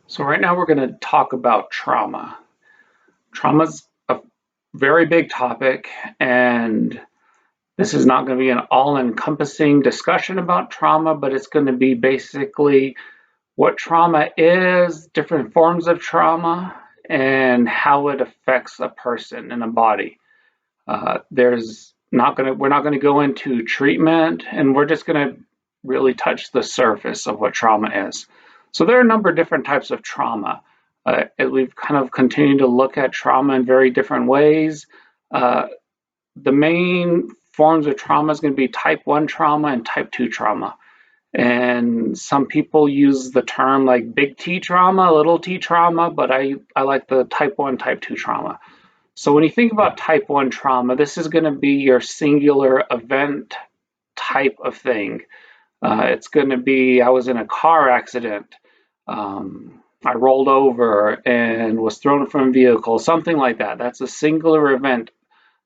So right now we're going to talk about trauma. Trauma's a very big topic, and this is not going to be an all-encompassing discussion about trauma, but it's going to be basically what trauma is, different forms of trauma, and how it affects a person and a body. We're not going to go into treatment, and we're just going to really touch the surface of what trauma is. So there are a number of different types of trauma. As we've kind of continued to look at trauma in very different ways, uh, the main forms of trauma is going to be type 1 trauma and type 2 trauma. And some people use the term like big T trauma, little t trauma, but I like the type 1, type 2 trauma. So when you think about type 1 trauma, this is going to be your singular event type of thing. It's going to be, I was in a car accident. I rolled over and was thrown from a vehicle, something like that. That's a singular event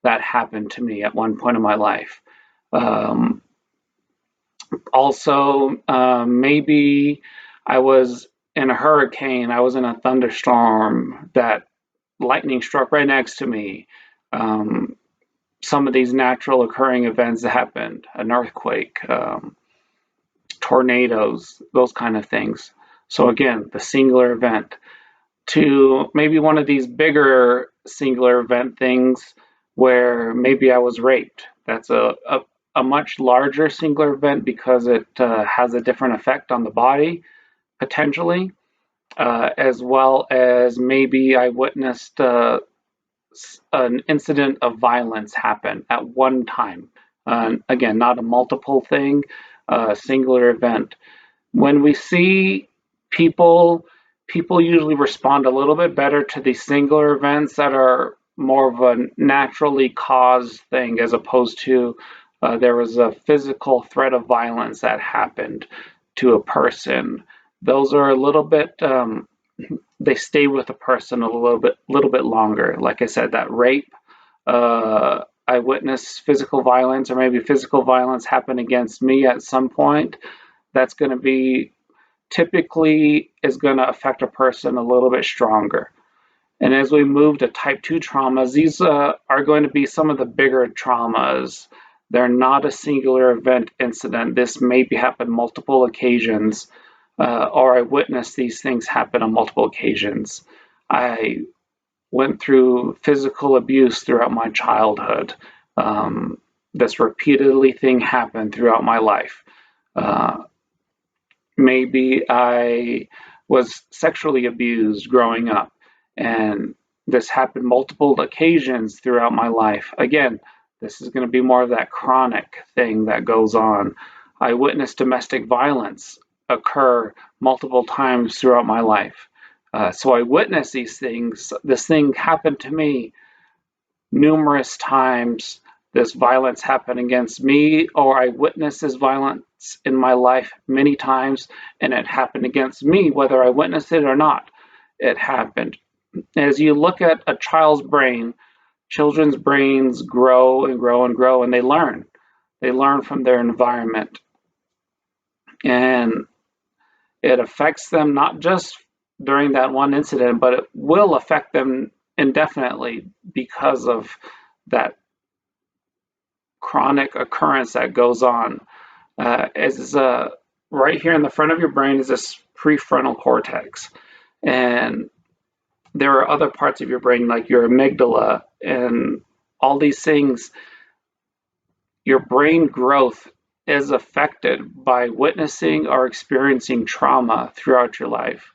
that happened to me at one point in my life. Um, Maybe I was in a hurricane, I was in a thunderstorm that lightning struck right next to me. Um, some of these natural occurring events that happened, an earthquake, tornadoes, those kind of things. So again, the singular event to maybe one of these bigger singular event things where maybe I was raped. That's a much larger singular event because it has a different effect on the body potentially, as well as maybe I witnessed an incident of violence happen at one time. Again, not a multiple thing, a singular event. When we see people, people usually respond a little bit better to these singular events that are more of a naturally caused thing as opposed to there was a physical threat of violence that happened to a person. Those are a little bit they stay with a person a little bit longer. Like I said, that rape, I witnessed physical violence, or maybe physical violence happened against me at some point. That's going to be typically is going to affect a person a little bit stronger. And as we move to type 2 traumas, these are going to be some of the bigger traumas. They're not a singular event incident. This may be happen multiple occasions, or I witnessed these things happen on multiple occasions. I went through physical abuse throughout my childhood. This repeatedly thing happened throughout my life. Uh, Maybe I was sexually abused growing up, and this happened multiple occasions throughout my life. Again, this is going to be more of that chronic thing that goes on. I witnessed domestic violence occur multiple times throughout my life. So I witnessed these things. This thing happened to me numerous times. This violence happened against me, or I witnessed this violence in my life many times, and it happened against me, whether I witnessed it or not. It happened. As you look at a child's brain, children's brains grow and grow and grow, and they learn. They learn from their environment. And it affects them not just during that one incident, but it will affect them indefinitely because of that chronic occurrence that goes on. Is Right here in the front of your brain is this prefrontal cortex, and there are other parts of your brain like your amygdala and all these things. Your brain growth is affected by witnessing or experiencing trauma throughout your life.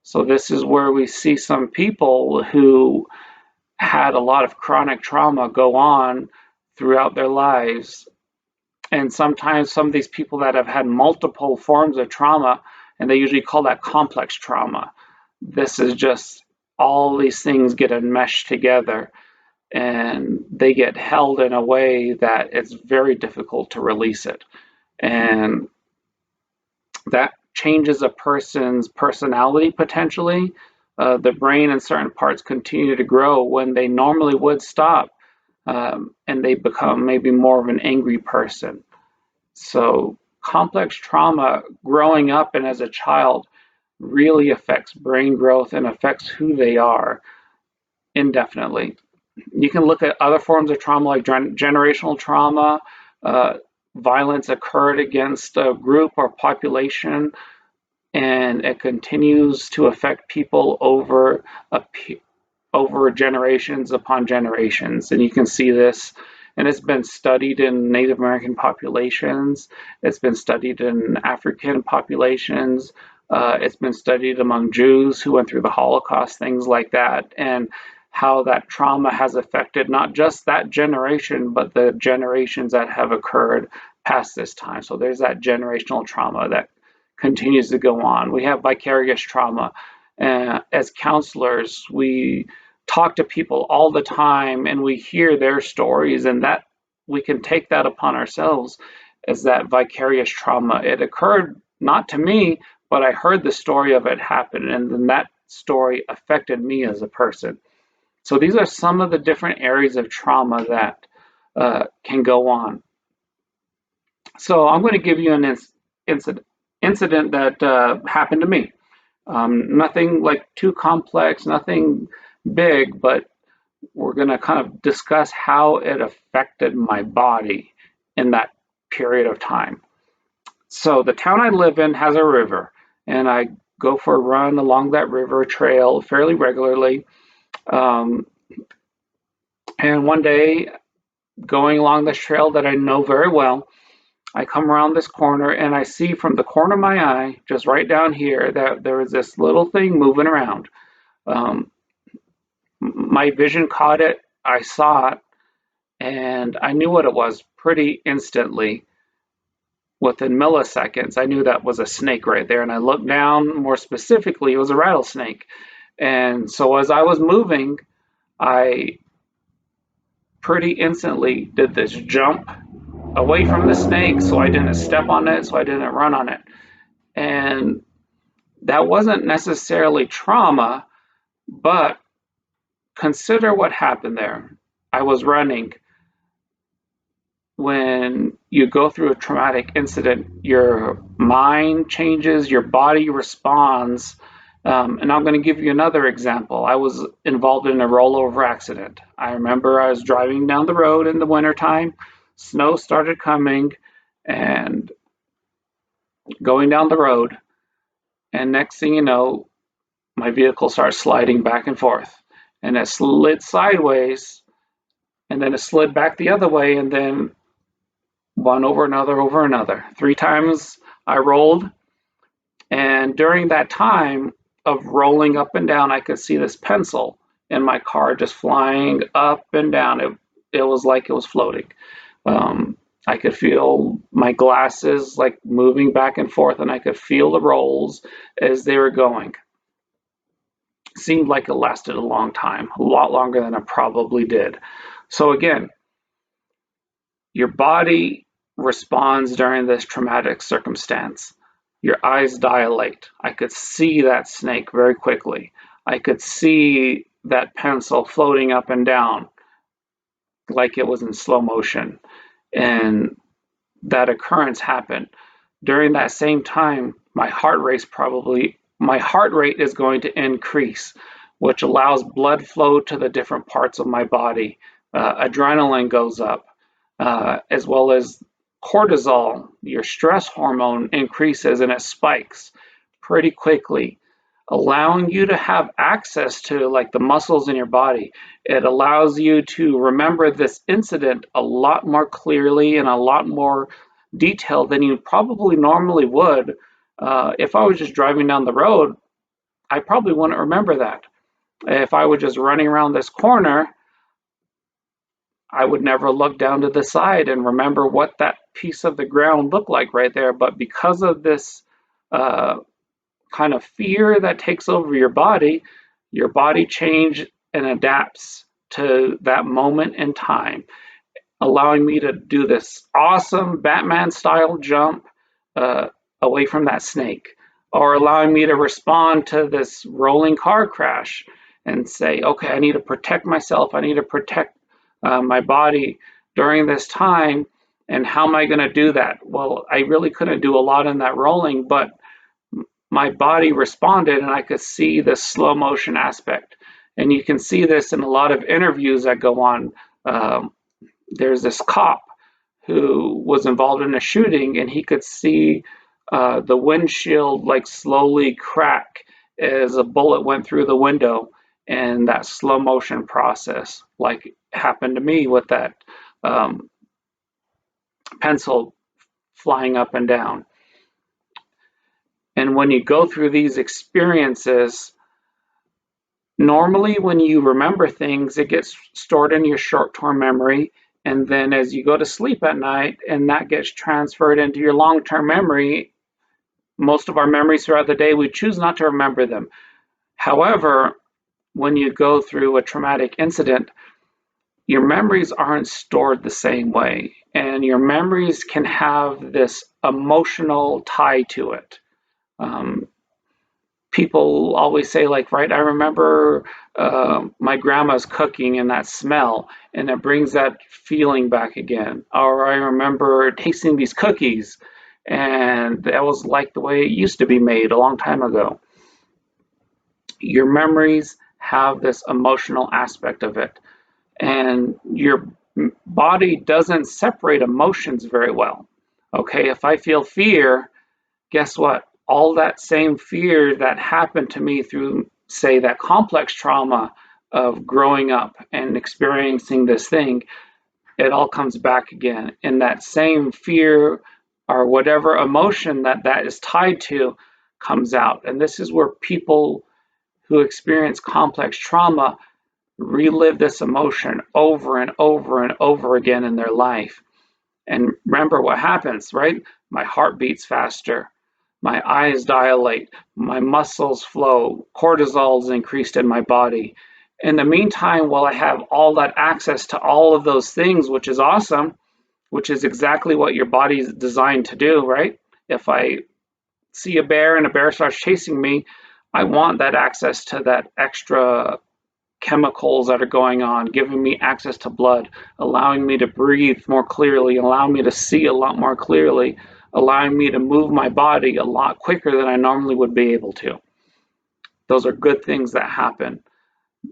So this is where we see some people who had a lot of chronic trauma go on throughout their lives. And sometimes some of these people that have had multiple forms of trauma, and they usually call that complex trauma. This is just all these things get enmeshed together and they get held in a way that it's very difficult to release it. And that changes a person's personality potentially. The brain and certain parts continue to grow when they normally would stop, and they become maybe more of an angry person. So complex trauma growing up and as a child really affects brain growth and affects who they are indefinitely. You can look at other forms of trauma like generational trauma. Uh, Violence occurred against a group or population, and it continues to affect people over generations upon generations. And you can see this, and it's been studied in Native American populations, it's been studied in African populations, it's been studied among Jews who went through the Holocaust, things like that, and how that trauma has affected not just that generation, but the generations that have occurred past this time. So there's that generational trauma that continues to go on. We have vicarious trauma. As counselors, we talk to people all the time and we hear their stories, and that we can take that upon ourselves as that vicarious trauma. It occurred not to me, but I heard the story of it happen, and then that story affected me as a person. So these are some of the different areas of trauma that can go on. So I'm going to give you an incident that happened to me. Nothing like too complex, nothing big, but we're going to kind of discuss how it affected my body in that period of time. So the town I live in has a river, and I go for a run along that river trail fairly regularly. Um, and one day, going along this trail that I know very well, I come around this corner and I see from the corner of my eye, just right down here, that there was this little thing moving around. Um, my vision caught it, I saw it, and I knew what it was pretty instantly. Within milliseconds, I knew that was a snake right there. And I looked down, more specifically, it was a rattlesnake. And so as I was moving, I pretty instantly did this jump away from the snake so I didn't step on it, so I didn't run on it. And that wasn't necessarily trauma, but consider what happened there. I was running. When you go through a traumatic incident, your mind changes, your body responds. And I'm going to give you another example. I was involved in a rollover accident. I remember I was driving down the road in the wintertime, snow started coming, and going down the road. And next thing you know, my vehicle starts sliding back and forth. And it slid sideways, and then it slid back the other way, and then one over another. 3 times I rolled, and during that time of rolling up and down, I could see this pencil in my car just flying up and down. It was like it was floating. I could feel my glasses like moving back and forth, and I could feel the rolls as they were going. Seemed like it lasted a long time, a lot longer than it probably did. So again, your body responds during this traumatic circumstance. Your eyes dilate. I could see that snake very quickly. I could see that pencil floating up and down like it was in slow motion. And that occurrence happened. During that same time, my heart rate is going to increase, which allows blood flow to the different parts of my body. Adrenaline goes up, as well as cortisol, your stress hormone, increases and it spikes pretty quickly, allowing you to have access to like the muscles in your body. It allows you to remember this incident a lot more clearly and a lot more detailed than you probably normally would. If I was just driving down the road, I probably wouldn't remember that. If I was just running around this corner, I would never look down to the side and remember what that piece of the ground looked like right there. But because of this kind of fear that takes over your body changes and adapts to that moment in time, allowing me to do this awesome Batman style jump away from that snake, or allowing me to respond to this rolling car crash and say, okay, I need to protect myself. I need to protect my body during this time. And how am I going to do that? Well, I really couldn't do a lot in that rolling, but my body responded, and I could see the slow motion aspect. And you can see this in a lot of interviews that go on. Um, there's this cop who was involved in a shooting, and he could see the windshield like slowly crack as a bullet went through the window, and that slow motion process, like happened to me with that um, pencil flying up and down. And when you go through these experiences, normally when you remember things, it gets stored in your short-term memory, and then as you go to sleep at night and that gets transferred into your long-term memory, most of our memories throughout the day, we choose not to remember them. However, when you go through a traumatic incident, your memories aren't stored the same way, and your memories can have this emotional tie to it. Um, People always say, like, right, I remember my grandma's cooking and that smell, and it brings that feeling back again. Or I remember tasting these cookies, and that was like the way it used to be made a long time ago. Your memories have this emotional aspect of it, and your body doesn't separate emotions very well. Okay, if I feel fear, guess what? All that same fear that happened to me through, say, that complex trauma of growing up and experiencing this thing, it all comes back again. And that same fear or whatever emotion that that is tied to comes out. And this is where people who experience complex trauma relive this emotion over and over and over again in their life. And remember what happens, right? My heart beats faster. My eyes dilate, my muscles flow, cortisol is increased in my body. In the meantime, while I have all that access to all of those things, which is awesome, which is exactly what your body is designed to do, right? If I see a bear and a bear starts chasing me, I want that access to that extra chemicals that are going on, giving me access to blood, allowing me to breathe more clearly, allowing me to see a lot more clearly, allowing me to move my body a lot quicker than I normally would be able to. Those are good things that happen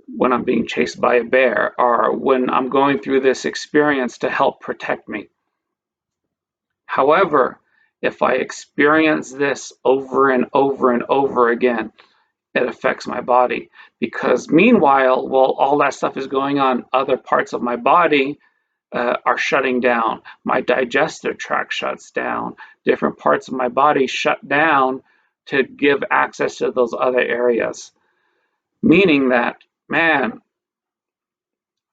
when I'm being chased by a bear or when I'm going through this experience to help protect me. However, if I experience this over and over and over again, it affects my body, because meanwhile, while all that stuff is going on, other parts of my body are shutting down. My digestive tract shuts down. Different parts of my body shut down to give access to those other areas. Meaning that, man,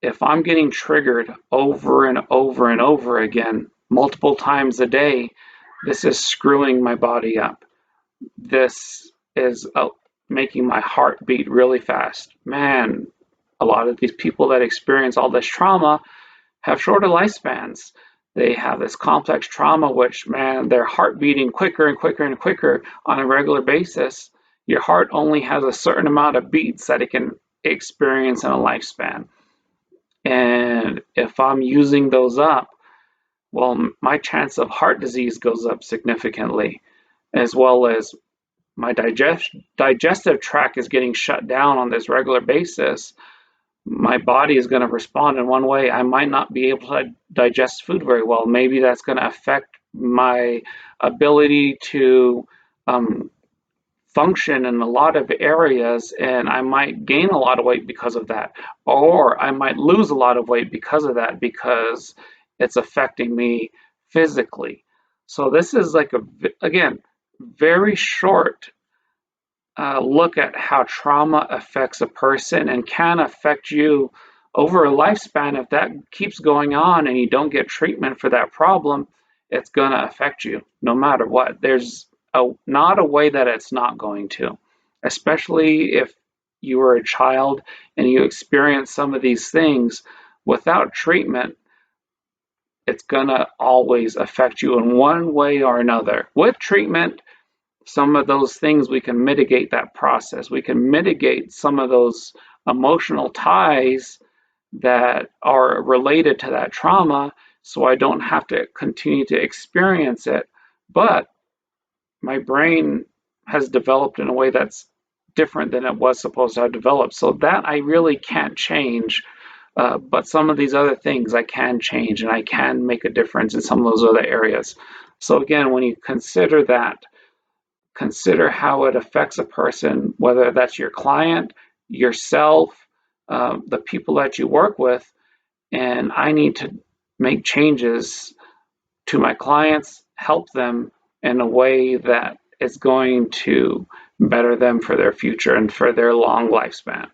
if I'm getting triggered over and over and over again, multiple times a day, this is screwing my body up. This is making my heart beat really fast. Man, a lot of these people that experience all this trauma have shorter lifespans. They have this complex trauma, which, man, their heart beating quicker and quicker and quicker on a regular basis. Your heart only has a certain amount of beats that it can experience in a lifespan. And if I'm using those up, well, my chance of heart disease goes up significantly, as well as my digestive tract is getting shut down on this regular basis. My body is going to respond in one way. I might not be able to digest food very well. Maybe that's going to affect my ability to function in a lot of areas, and I might gain a lot of weight because of that, or I might lose a lot of weight because of that, because it's affecting me physically. So this is like again, very short look at how trauma affects a person and can affect you over a lifespan. If that keeps going on and you don't get treatment for that problem, it's going to affect you no matter what. There's not a way that it's not going to, especially if you were a child and you experience some of these things. Without treatment, it's going to always affect you in one way or another. With treatment, some of those things, we can mitigate that process. We can mitigate some of those emotional ties that are related to that trauma, so I don't have to continue to experience it. But my brain has developed in a way that's different than it was supposed to have developed. So that I really can't change. But some of these other things I can change, and I can make a difference in some of those other areas. So again, when you consider that, consider how it affects a person, whether that's your client, yourself, the people that you work with, and I need to make changes to my clients, help them in a way that is going to better them for their future and for their long lifespan.